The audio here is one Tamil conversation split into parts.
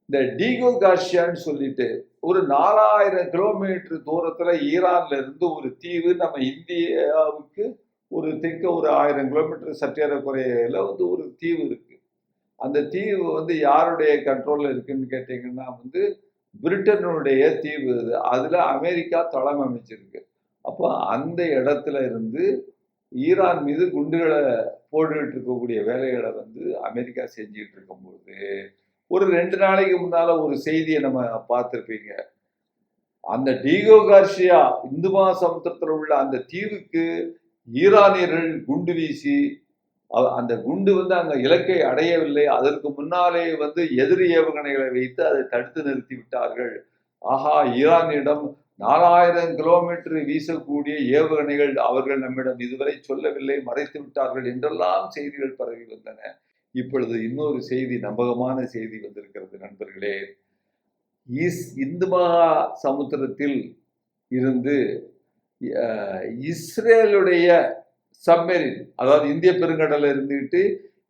இந்த டீகோ கார்ஷியான்னு சொல்லிட்டு ஒரு 4000 கிலோமீட்டர் தூரத்துல ஈரான்ல இருந்து ஒரு தீவு நம்ம இந்தியாவுக்கு ஒரு தெற்க ஒரு 1000 கிலோமீட்டர் சற்றேறக்குறையில வந்து ஒரு தீவு இருக்கு. அந்த தீவு வந்து யாருடைய கண்ட்ரோல்ல இருக்குன்னு கேட்டீங்கன்னா வந்து பிரிட்டனுடைய தீவு அது. அதுல அமெரிக்கா தளம் அமைச்சிருக்கு. அப்போ அந்த இடத்துல இருந்து ஈரான் மீது குண்டுகளை போட்டுக்கிட்டு இருக்கக்கூடிய வேலைகளை வந்து அமெரிக்கா செஞ்சுட்டு இருக்கும்போது ஒரு 2 நாளைக்கு முன்னால ஒரு செய்தியை நம்ம பார்த்திருப்பீங்க. அந்த டீகோ கார்சியா இந்து மகாசமுத்திரத்தில் உள்ள அந்த தீவுக்கு ஈரானியர்கள் குண்டு வீசி அந்த குண்டு வந்து அங்க இலக்கை அடையவில்லை. அதற்கு முன்னாலே வந்து எதிரி ஏவுகணைகளை வைத்து அதை தடுத்து நிறுத்தி விட்டார்கள். ஆஹா, ஈரானிடம் 4000 கிலோமீட்டர் வீசக்கூடிய ஏவுகணைகள் அவர்கள் நம்மிடம் இதுவரை சொல்லவில்லை, மறைத்து விட்டார்கள் என்றெல்லாம் செய்திகள் பரவி வந்தன. இப்பொழுது இன்னொரு செய்தி, நம்பகமான செய்தி வந்திருக்கிறது நண்பர்களே. இந்து மகா சமுத்திரத்தில் இருந்து இஸ்ரேலுடைய சப்மெரின், அதாவது இந்திய பெருங்கடல இருந்துகிட்டு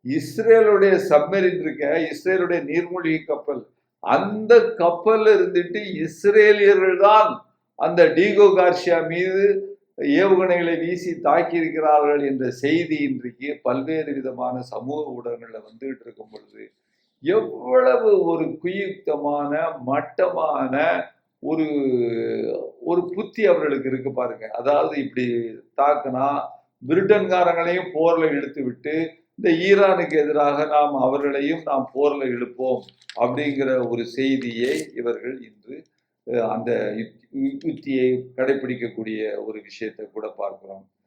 இஸ்ரேலுடைய சப்மெரின் இருக்க, இஸ்ரேலுடைய நீர்மூழ்கி கப்பல், அந்த கப்பல்ல இருந்துட்டு இஸ்ரேலியர்கள் தான் அந்த டீகோ கார்சியா மீது ஏவுகணைகளை வீசி தாக்கி இருக்கிறார்கள் என்ற செய்தி இன்றைக்கு பல்வேறு விதமான சமூக ஊடகங்கள்ல வந்துகிட்டு இருக்கும் பொழுது எவ்வளவு ஒரு குயுக்தமான மட்டமான ஒரு ஒரு புத்தி அவர்களுக்கு இருக்கு பாருங்க. அதாவது இப்படி தாக்குனா பிரிட்டன்காரங்களையும் போர்ல இழுத்து விட்டு இந்த ஈரானுக்கு எதிராக நாம் போர்ல இழுப்போம் அப்படிங்கிற ஒரு செய்தியை இவர்கள் இன்று அந்த யுத்தியை கடைபிடிக்கக்கூடிய ஒரு விஷயத்தை கூட பார்க்கிறோம்.